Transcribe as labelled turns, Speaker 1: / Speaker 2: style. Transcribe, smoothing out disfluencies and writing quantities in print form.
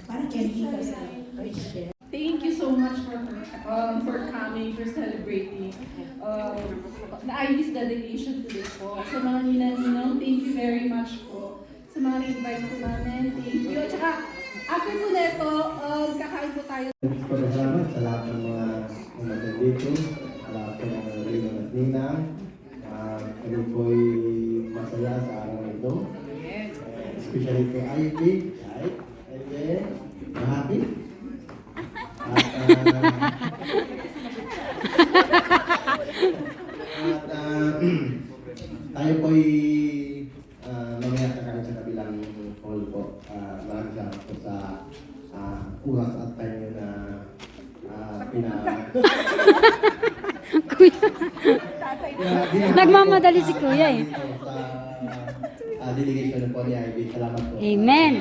Speaker 1: Para candy kasi, Rachel.
Speaker 2: Thank you so much for coming, for celebrating the IB's dedication to this po. Sa mga ninang-ninang, thank you very much po. Sa mga na-invite po namin, thank you. At saka, after po na ito, kakain po tayo.
Speaker 3: Salamat sa lahat ng mga umatid dito, sa lahat ng mga ninang at ninang. Kami po'y masaya sa araw na ito. Especially to Ivy, right? Ivy, happy? Tayo po'y mamaya na kami sa kabilang hall po. Maraming salamat po sa oras at time nyo na
Speaker 4: Nagmamadali si Kuya eh.
Speaker 3: Sa delegation po ni Ivy. Salamat po.
Speaker 4: Amen.